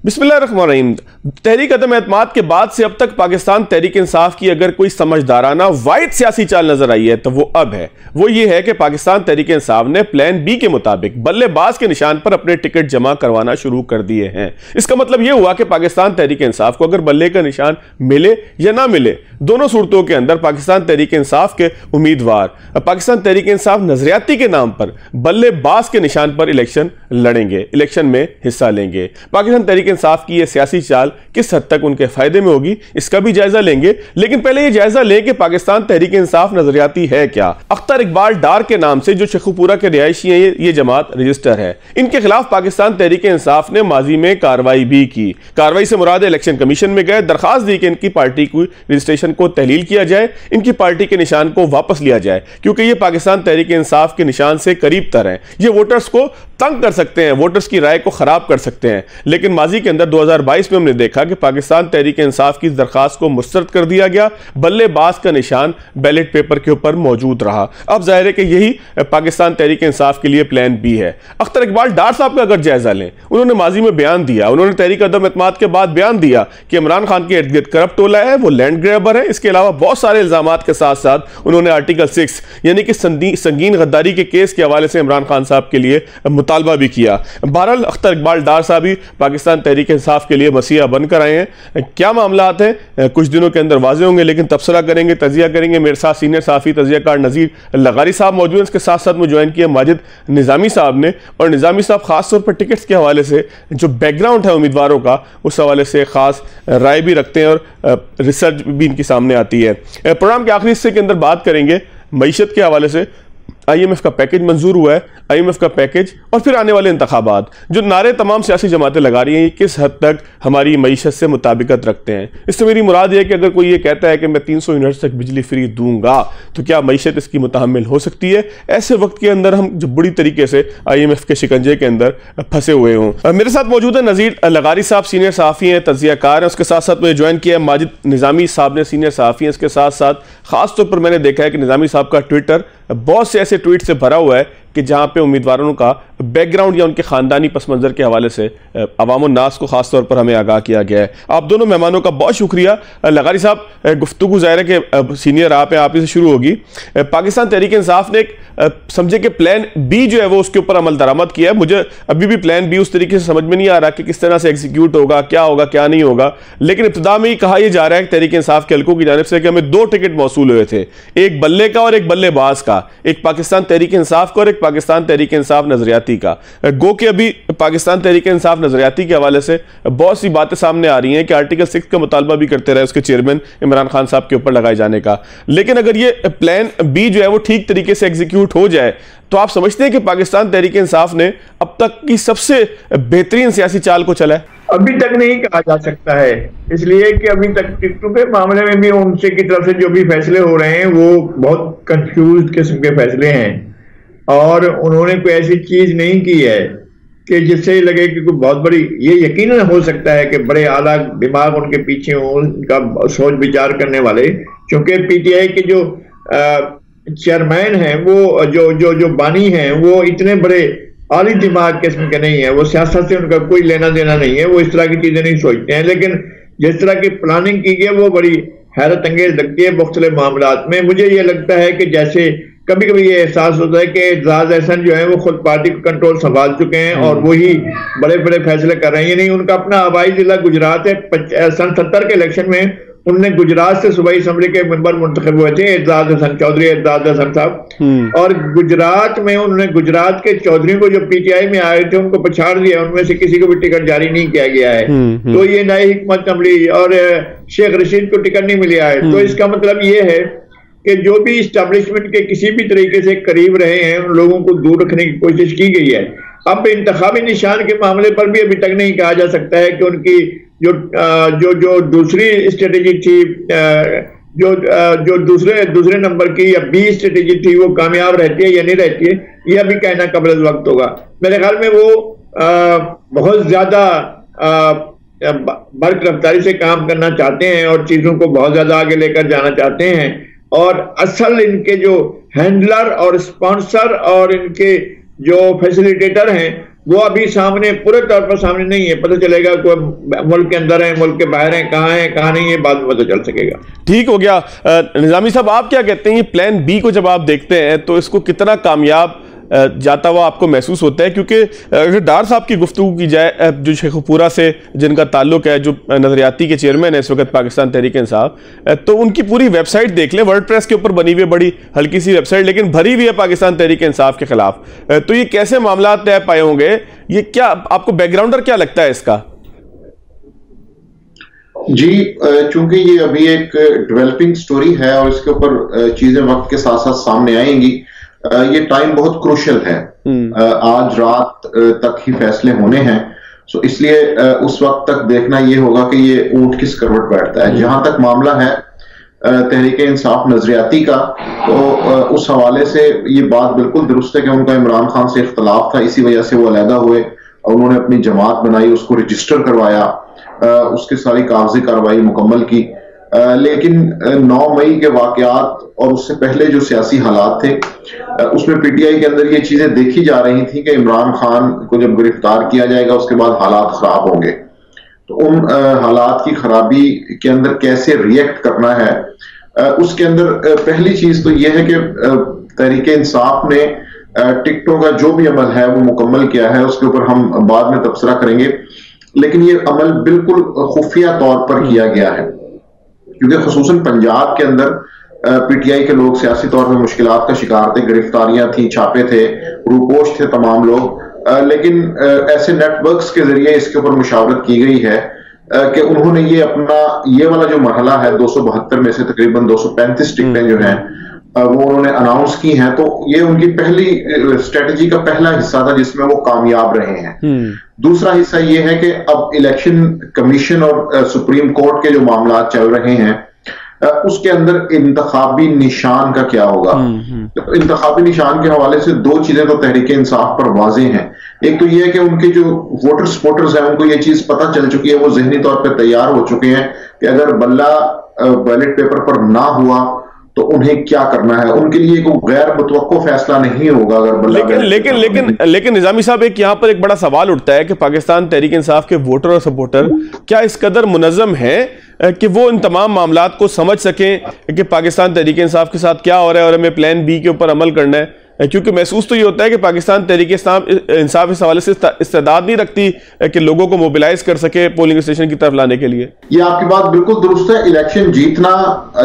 बिस्मिल्लाहिर्रहमानिर्रहीम। तहरीक अदम एतमाद के बाद से अब तक पाकिस्तान तहरीक इंसाफ की अगर कोई समझदाराना वाहिद सियासी चाल नजर आई है तो वो अब है। वो ये है कि पाकिस्तान तहरीक इंसाफ ने प्लान बी के मुताबिक बल्लेबाज के निशान पर अपने टिकट जमा करवाना शुरू कर दिए हैं। इसका मतलब यह हुआ कि पाकिस्तान तहरीक इंसाफ को अगर बल्ले का निशान मिले या ना मिले, दोनों सूरतों के अंदर पाकिस्तान तहरीक इंसाफ के उम्मीदवार पाकिस्तान तहरीक इंसाफ नजरियाती के नाम पर बल्लेबाज के निशान पर इलेक्शन लड़ेंगे, इलेक्शन में हिस्सा लेंगे। पाकिस्तान तहरीक इंसाफ की यह सियासी चाल किस हद तक उनके फायदे में होगी, इसका भी जायजा लेंगे। लेकिन पहले यह जायजा लें कि पाकिस्तान तहरीक इंसाफ नजरियाती है क्या। अख्तर इकबाल डार के नाम से जो शेखुपुरा के रिहायशी हैं, ये जमात रजिस्टर है। इनके खिलाफ पाकिस्तान तहरीक इंसाफ ने माजी में कार्रवाई भी की। कार्रवाई से मुराद इलेक्शन कमीशन में गए, दरखास्त दी कि इनकी पार्टी को रजिस्ट्रेशन को तहलील किया जाए, इनकी पार्टी के निशान को वापस लिया जाए, क्योंकि ये पाकिस्तान तहरीक इंसाफ के निशान से करीब तर हैं। ये वोटर्स को तंग कर सकते हैं, वोटर्स की राय को खराब कर सकते हैं। लेकिन माजी के अंदर 2022 में हमने देखा कि पाकिस्तान तहरीक इंसाफ की दरखास्त को मुस्तरद कर दिया गया, बल्लेबाज का निशान बैलेट पेपर के ऊपर मौजूद रहा। अब जाहिर है कि यही पाकिस्तान तहरीक इंसाफ के लिए प्लान बी है। अख्तर इकबाल डार साहब का अगर जायजा लें, उन्होंने माजी में बयान दिया, उन्होंने तहरीक अदम एतमाद के बाद बयान दिया कि इमरान खान के इर्द गिर्द करप्ट टोला है, वो लैंड ग्रैबर है। इसके अलावा बहुत सारे इल्जामात के साथ साथ उन्होंने आर्टिकल 6 यानी कि संगीन गद्दारी के केस के हवाले से इमरान खान साहब के लिए मुतालबा भी किया। बहरहाल अख्तर इकबाल डार साहब भी पाकिस्तान तहरीक इंसाफ के लिए मसीहा बनकर आए हैं। क्या मामलात हैं कुछ दिनों के अंदर वाजे होंगे, लेकिन तबसरा करेंगे, तजिया करेंगे। मेरे साथ सीनियर साफी तजियाकार नज़ीर लगारी साहब मौजूद हैं। इसके साथ साथ में ज्वाइन किया माजिद निज़ामी साहब ने, और निज़ामी साहब खासतौर पर टिकट्स के हवाले से जो बैकग्राउंड है उम्मीदवारों का, उस हवाले से खास राय भी रखते हैं और रिसर्च भी इनकी सामने आती है। प्रोग्राम के आखिरी हिस्से के अंदर बात करेंगे मईशत के हवाले से। IMF का पैकेज मंजूर हुआ है, IMF का पैकेज और फिर आने वाले इंतखाबात, जो नारे तमाम सियासी जमातें लगा रही हैं, ये किस हद तक हमारी मईशत से मुताबिकत रखते हैं। इससे मेरी मुराद ये है कि अगर कोई ये कहता है कि मैं 300 यूनिट तक बिजली फ्री दूंगा, तो क्या मईशत इसकी मुतहम्मिल हो सकती है। ऐसे वक्त के अंदर हम जो बुरी तरीके से IMF के शिकंजे के अंदर फंसे हुए हों। मेरे साथ मौजूद है नज़ीर लगारी साहब, सीनियर सहाफ़ी हैं, तजियाकार हैं। उसके साथ साथ मुझे ज्वाइन किया है माजिद निज़ामी साहब ने, सीनियर सहाफ़ी हैं। इसके साथ साथ खासतौर पर मैंने देखा है कि निज़ामी साहब का ट्विटर बहुत से ऐसे ट्वीट से भरा हुआ है कि जहाँ पे उम्मीदवारों का बैकग्राउंड या उनके ख़ानदानी पस मंज़र के हवाले से अवामुन नास को ख़ास तौर पर हमें आगाह किया गया है। आप दोनों मेहमानों का बहुत शुक्रिया। लगारी साहब, गुफ्तगू ज़ाहिर है कि सीनियर आप हैं, आप ही से शुरू होगी। पाकिस्तान तहरीक इंसाफ ने एक समझे कि प्लान बी जो है वो उसके ऊपर अमल दरामद किया है। मुझे अभी भी प्लान बी उस तरीके से समझ में नहीं आ रहा कि किस तरह से एग्जीक्यूट होगा, क्या नहीं होगा। लेकिन इब्तिदा में ही कहा यह जा रहा है कि तहरीक इंसाफ के हल्कों की जानिब से कि हमें 2 टिकट मौसूल हुए थे, एक बल्ले का और एक बल्लेबाज का, एक पाकिस्तान तहरीक इंसाफ का और एक पाकिस्तान तहरीक इंसाफ नजरियाती का। गो कि अभी पाकिस्तान तहरीक इंसाफ नजरियाती के हवाले से बहुत सी बातें सामने आ रही हैं कि आर्टिकल 6 का मुतालबा भी करते रहे उसके चेयरमैन इमरान खान साहब के ऊपर लगाए जाने का। लेकिन अगर ये प्लान बी जो है वो ठीक तरीके से एग्जीक्यूट हो जाए, तो आप समझते हैं कि पाकिस्तान तहरीक इंसाफ ने अब तक की सबसे बेहतरीन सियासी चाल को चला है? अभी तक नहीं कहा जा सकता है, इसलिए कि अभी तक टिकटों के मामले में भी उनसे की तरफ से जो भी फैसले हो रहे हैं वो बहुत कंफ्यूज किस्म के फैसले हैं, और उन्होंने कोई ऐसी चीज नहीं की है कि जिससे लगे कि कोई बहुत बड़ी, ये यकीनन हो सकता है कि बड़े आला दिमाग उनके पीछे हो, उनका सोच विचार करने वाले। क्योंकि PTI के जो चेयरमैन हैं, वो जो बानी हैं, वो इतने बड़े आली दिमाग किस्म के नहीं है, वो सियासत से उनका कोई लेना देना नहीं है, वो इस तरह की चीजें नहीं सोचते हैं। लेकिन जिस तरह की प्लानिंग की गई वो बड़ी हैरत अंगेज लगती है मुख्तलिफ मामलात में। मुझे ये लगता है कि जैसे कभी कभी ये एहसास होता है कि एजाज अहसन जो है वो खुद पार्टी का कंट्रोल संभाल चुके हैं और वही बड़े बड़े फैसले कर रहे हैं। ये नहीं, उनका अपना आबाई जिला गुजरात है। सन 70 के इलेक्शन में उनने गुजरात से सूबाई असम्बली के मेंबर मुंतखब हुए थे, एजाज हसन चौधरी, एजाज हसन साहब, और गुजरात में उन्होंने गुजरात के चौधरी को जो PTI में आए थे उनको पछाड़ दिया, उनमें से किसी को भी टिकट जारी नहीं किया गया है। तो ये नई हिकमत अमली, और शेख रशीद को टिकट नहीं मिला है। तो इसका मतलब ये है कि जो भी इस्टेब्लिशमेंट के किसी भी तरीके से करीब रहे हैं उन लोगों को दूर रखने की कोशिश की गई है। अब इंतखाबी निशान के मामले पर भी अभी तक नहीं कहा जा सकता है कि उनकी जो दूसरी स्ट्रेटेजी थी, जो दूसरे नंबर की या बी स्ट्रेटेजी थी, वो कामयाब रहती है या नहीं रहती है, ये अभी कहना कबल वक्त होगा। मेरे ख्याल में वो बहुत ज्यादा बर्क रफ्तारी से काम करना चाहते हैं और चीजों को बहुत ज्यादा आगे लेकर जाना चाहते हैं, और असल इनके जो हैंडलर और स्पॉन्सर और इनके जो फैसिलिटेटर हैं वो अभी सामने पूरे तौर पर सामने नहीं है। पता चलेगा कोई मुल्क के अंदर है, मुल्क के बाहर है, कहाँ नहीं है, बाद में पता चल सकेगा। ठीक हो गया। निजामी साहब, आप क्या कहते हैं, ये प्लान बी को जब आप देखते हैं तो इसको कितना कामयाब जाता हुआ आपको महसूस होता है? क्योंकि अगर डार साहब की गुफ्तगू की जाए, जो शेखुपुरा से जिनका ताल्लुक है, जो नजरियाती के चेयरमैन है इस वक्त पाकिस्तान तहरीक इंसाफ, तो उनकी पूरी वेबसाइट देख लें, वर्डप्रेस के ऊपर बनी हुई है, बड़ी हल्की सी वेबसाइट, लेकिन भरी हुई है पाकिस्तान तहरीक इंसाफ के खिलाफ। तो ये कैसे मामला तय पाए होंगे? ये क्या आपको बैकग्राउंडर क्या लगता है इसका? जी, चूंकि ये अभी एक डेवलपिंग स्टोरी है और इसके ऊपर चीजें वक्त के साथ साथ सामने आएंगी, ये टाइम बहुत क्रूशियल है। आज रात तक ही फैसले होने हैं, सो इसलिए उस वक्त तक देखना ये होगा कि ये ऊंट किस करवट बैठता है। जहां तक मामला है तहरीक इंसाफ नजरियाती का, तो उस हवाले से ये बात बिल्कुल दुरुस्त है कि उनका इमरान खान से इख्तलाफ था, इसी वजह से वो अलहदा हुए और उन्होंने अपनी जमात बनाई, उसको रजिस्टर करवाया, उसकी सारी कागजी कार्रवाई मुकम्मल की। लेकिन 9 मई के वाकयात और उससे पहले जो सियासी हालात थे, उसमें पीटीआई के अंदर ये चीजें देखी जा रही थी कि इमरान खान को जब गिरफ्तार किया जाएगा उसके बाद हालात खराब होंगे, तो उन हालात की खराबी के अंदर कैसे रिएक्ट करना है, उसके अंदर पहली चीज तो यह है कि तहरीक इंसाफ ने टिकटों का जो भी अमल है वो मुकम्मल किया है, उसके ऊपर हम बाद में तबसरा करेंगे। लेकिन ये अमल बिल्कुल खुफिया तौर पर किया गया है, क्योंकि खुसूसन पंजाब के अंदर पीटीआई के लोग सियासी तौर पर मुश्किलात का शिकार थे, गिरफ्तारियां थी, छापे थे, रूपोश थे तमाम लोग। लेकिन ऐसे नेटवर्क्स के जरिए इसके ऊपर मुशावरत की गई है कि उन्होंने ये अपना ये वाला जो मरहला है, 272 में से तकरीबन 235 टिकटें जो हैं वो उन्होंने अनाउंस की हैं, तो ये उनकी पहली स्ट्रेटजी का पहला हिस्सा था जिसमें वो कामयाब रहे हैं। दूसरा हिस्सा ये है कि अब इलेक्शन कमीशन और सुप्रीम कोर्ट के जो मामला चल रहे हैं, उसके अंदर इंतखाबी निशान का क्या होगा। तो इंतखाबी निशान के हवाले से 2 चीजें तो तहरीक इंसाफ पर वाज़ेह हैं। एक तो ये है कि उनके जो वोटर्स हैं उनको ये चीज पता चल चुकी है, वो जहनी तौर पर तैयार हो चुके हैं कि अगर बल्ला बैलेट पेपर पर ना हुआ तो उन्हें क्या करना है। उनके लिए कोई गैर मुतवक्को फैसला नहीं होगा अगर लेकिन निजामी साहब, एक यहां पर एक बड़ा सवाल उठता है कि पाकिस्तान तहरीक इंसाफ के वोटर और सपोर्टर क्या इस कदर मुनज़्ज़म हैं कि वो इन तमाम मामलात को समझ सकें कि पाकिस्तान तहरीक इंसाफ के साथ क्या हो रहा है और हमें प्लान बी के ऊपर अमल करना है? क्योंकि महसूस तो ये होता है कि पाकिस्तान तहरीक इंसाफ इस हवाले से इस्तेदाद नहीं रखती कि लोगों को मोबिलाइज कर सके पोलिंग स्टेशन की तरफ लाने के लिए। ये आपकी बात बिल्कुल दुरुस्त है। इलेक्शन जीतना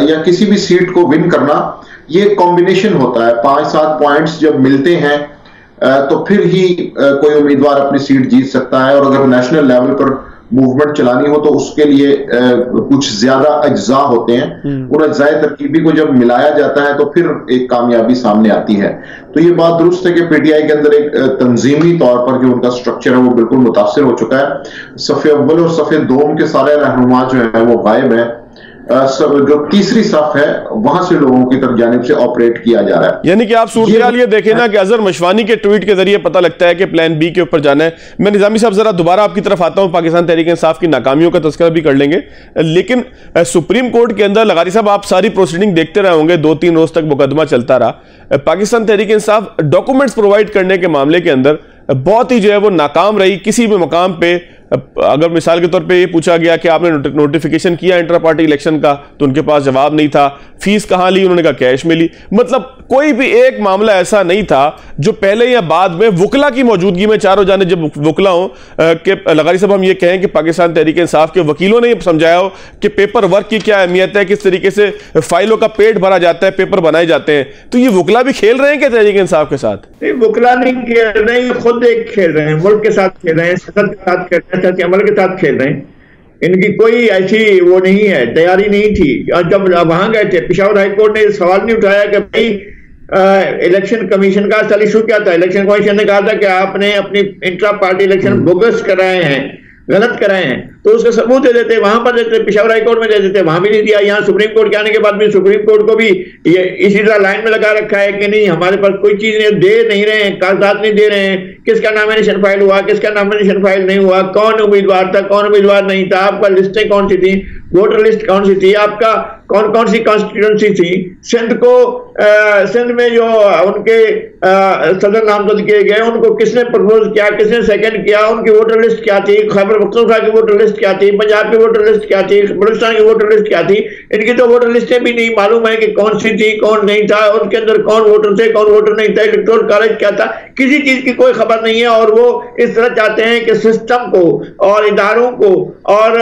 या किसी भी सीट को विन करना ये कॉम्बिनेशन होता है। 5-7 पॉइंट्स जब मिलते हैं तो फिर ही कोई उम्मीदवार अपनी सीट जीत सकता है, और अगर नेशनल लेवल पर मूवमेंट चलानी हो तो उसके लिए कुछ ज्यादा अज्जा होते हैं। उन अज्जाए तरकीबी को जब मिलाया जाता है तो फिर एक कामयाबी सामने आती है। तो ये बात दुरुस्त है कि पीटीआई के अंदर एक तंजीमी तौर पर जो उनका स्ट्रक्चर है वो बिल्कुल मुतासिर हो चुका है। सफ़े अव्वल और सफ़े दोम के सारे रहनुमा जो है वो गायब है। जो तीसरी सफ है वहां से लोगों की तरफ जानिब से ऑपरेट किया जा रहा है। यानी कि आप सूरत ये देखें ना कि अजहर मशवानी के ट्वीट के जरिए पता लगता है कि प्लान बी के ऊपर जाना है। मैं निजामी साहब जरा दोबारा आपकी तरफ आता हूं, पाकिस्तान तहरीक इंसाफ की नाकामियों का तस्करा भी कर लेंगे, लेकिन सुप्रीम कोर्ट के अंदर लगारी साहब आप सारी प्रोसीडिंग देखते रहे होंगे, 2-3 रोज तक मुकदमा चलता रहा। पाकिस्तान तहरीक इंसाफ डॉक्यूमेंट्स प्रोवाइड करने के मामले के अंदर बहुत ही जो है वो नाकाम रही। किसी भी मकाम पे अगर मिसाल के तौर पे ये पूछा गया कि आपने नोटिफिकेशन किया इंटर पार्टी इलेक्शन का, तो उनके पास जवाब नहीं था। फीस कहां ली, उन्होंने कहा कैश में ली। मतलब कोई भी एक मामला ऐसा नहीं था जो पहले या बाद में वकला की मौजूदगी में चारों जाने जब वकला हो कि लगारी साहब हम ये कहें कि पाकिस्तान तहरीक इंसाफ के वकीलों ने समझाया हो कि पेपर वर्क की क्या अहमियत है, किस तरीके से फाइलों का पेट भरा जाता है, पेपर बनाए जाते हैं। तो ये वकला भी खेल रहे हैं क्या तहरीक इंसाफ के साथ? नहीं, वकला नहीं खेल रहे हैं, खुद एक खेल रहे हैं, मुल्क के साथ खेल रहे हैं, सदर के साथ खेल रहे हैं, अमल के साथ खेल रहे हैं। इनकी कोई ऐसी वो नहीं है, तैयारी नहीं थी। और जब वहां गए थे पेशावर हाई कोर्ट ने सवाल नहीं उठाया कि भाई इलेक्शन कमीशन का असल इशू क्या था। इलेक्शन कमीशन ने कहा था कि आपने अपनी इंट्रा पार्टी इलेक्शन बोगस कराए हैं, गलत कराए हैं। तो उसका सबूत दे देते, वहां पर देते, पेशावर हाई कोर्ट में दे देते, वहां भी नहीं दिया। यहाँ सुप्रीम कोर्ट के आने के बाद भी सुप्रीम कोर्ट को भी ये इसी तरह लाइन में लगा रखा है कि नहीं, हमारे पास कोई चीज नहीं, दे नहीं रहे हैं, कागजात नहीं दे रहे हैं, किसका नॉमिनेशन फाइल हुआ, किसका नॉमिनेशन फाइल नहीं हुआ, कौन उम्मीदवार था, कौन उम्मीदवार नहीं था, आपका लिस्टें कौन सी थी, वोटर लिस्ट कौन सी थी, आपका कौन कौन सी कॉन्स्टिट्यूंसी थी, सिंध में जो उनके सदर नामजद किए गए उनको किसने प्रपोज किया, किसने सेकंड किया, उनकी वोटर लिस्ट क्या थी, खैबर पख्तूनख्वा की वोटर लिस्ट क्या थी, पंजाब की वोटर लिस्ट क्या थी, बलूचिस्तान की वोटर लिस्ट क्या थी, इनकी तो वोटर लिस्टें भी नहीं मालूम है कि कौन सी थी, कौन नहीं था, उनके अंदर कौन वोटर थे, कौन वोटर नहीं था, इलेक्टोरल कॉलेज क्या था, किसी चीज की कोई खबर नहीं है। और वो इस तरह चाहते हैं कि सिस्टम को और इदारों को और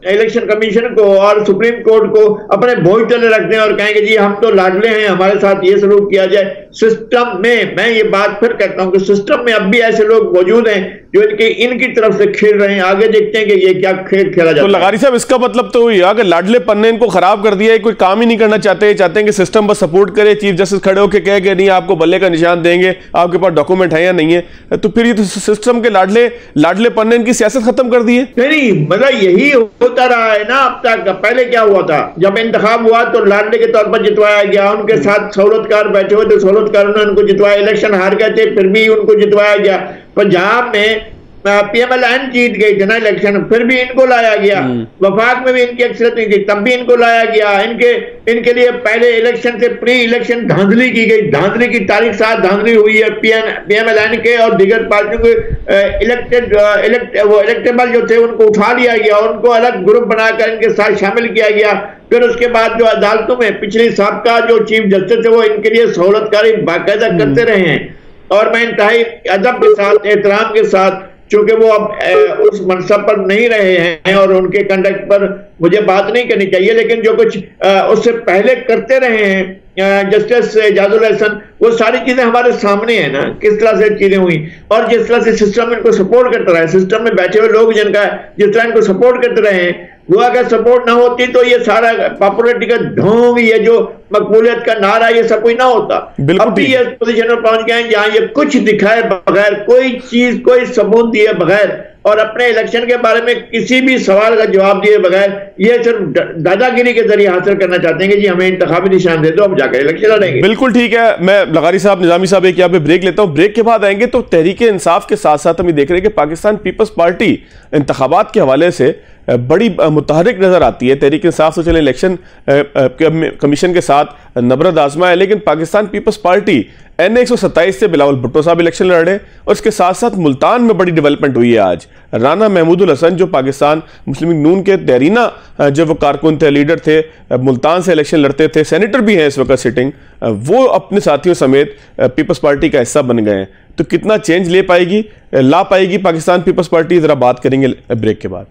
इलेक्शन कमीशन को और सुप्रीम कोर्ट को अपने बोझ तले रख दें और कहेंगे जी हम तो लाडले हैं, हमारे साथ ये सलूक किया जाए। सिस्टम में, मैं ये बात फिर कहता हूं कि सिस्टम में अब भी ऐसे लोग मौजूद हैं जो इनकी तरफ से खेल रहे हैं। आगे देखते हैं कि ये क्या खेल खेला जाता है। तो लगारी साहब, इसका मतलब तो ये कि लाडले पन्ने इनको खराब कर दिया है, कोई काम ही नहीं करना चाहते हैं कि सिस्टम बस सपोर्ट करे, चीफ जस्टिस खड़े होकर कहे कि नहीं आपको बल्ले का निशान देंगे, आपके पास डॉक्यूमेंट है या नहीं है, तो फिर ये तो सिस्टम के लाडले पन्ने इनकी सियासत खत्म कर दी है। नहीं, मतलब यही होता रहा है ना अब तक। पहले क्या हुआ था, जब इंतखाब हुआ तो लाडले के तौर पर जितवाया गया, उनके साथ सहूलतकार बैठे हुए थे, सहूलतकारों ने उनको जितवाया, इलेक्शन हार गए थे फिर भी उनको जितवाया गया। पंजाब में PMLN जीत गई थी ना इलेक्शन, फिर भी इनको लाया गया। वफाक में भी इनकी अक्सरियत नहीं थी, तब भी इनको लाया गया। इनके लिए पहले इलेक्शन से प्री इलेक्शन धांधली की गई, धांधली की तारीख साथ धांधली हुई है। PMLN के और दीगर पार्टियों के इलेक्टेबल जो थे उनको उठा लिया गया, उनको अलग ग्रुप बनाकर इनके साथ शामिल किया गया। फिर उसके बाद जो अदालतों में पिछली साहबका जो चीफ जस्टिस है वो इनके लिए सहूलतकारी बाकायदा करते रहे हैं। और मैं इंतहाई अदब के साथ, एहतराम के साथ, चूंकि वो अब उस मनसब पर नहीं रहे हैं और उनके कंडक्ट पर मुझे बात नहीं करनी चाहिए, लेकिन जो कुछ उससे पहले करते रहे हैं जस्टिस एजाजुल एहसन, वो सारी चीजें हमारे सामने है ना, किस तरह से चीजें हुई और जिस तरह से सिस्टम इनको सपोर्ट करता रहा है, सिस्टम में बैठे हुए लोग जिनका जिस तरह इनको सपोर्ट करते रहे हैं, वो अगर सपोर्ट ना होती तो ये सारा पॉपुलरिटी का ढोंग, ये जो मकबूलियत का नारा, ये सब कुछ ना होता। अब भी ये पोजीशन पर पहुंच गए हैं जहां ये कुछ दिखाए बगैर, कोई चीज, कोई सबूत दिए बगैर और अपने इलेक्शन के बारे में किसी भी सवाल का जवाब दिए बगैर ये सिर्फ दादागिरी के जरिए हासिल करना चाहते हैं कि जी हमें इंतखाबी निशान दे दो, अब जाकर इलेक्शन लड़ेंगे। बिल्कुल ठीक है। मैं लगारी साहब, निजामी साहब, एक यहाँ पे ब्रेक लेता हूँ। ब्रेक के बाद आएंगे तो तहरीक इंसाफ के साथ साथ हम ये देख रहे हैं कि पाकिस्तान पीपल्स पार्टी इंतखाबात के हवाले से बड़ी मुतहरिक नजर आती है। तहरीक इंसाफ तो चले इलेक्शन कमीशन के साथ नबरद आजमा है, लेकिन पाकिस्तान पीपल्स पार्टी NA 127 से बिलावल भुट्टो साहब इलेक्शन लड़ रहे और इसके साथ साथ मुल्तान में बड़ी डेवलपमेंट हुई है। आज राना महमूदुल हसन जो पाकिस्तान मुस्लिम लीग नून के देरीना जो वो कारकुन थे, लीडर थे, मुल्तान से इलेक्शन लड़ते थे, सेनेटर भी हैं इस वक्त सिटिंग, वो अपने साथियों समेत पीपल्स पार्टी का हिस्सा बन गए हैं। तो कितना चेंज ला पाएगी पाकिस्तान पीपल्स पार्टी, जरा बात करेंगे ब्रेक के बाद।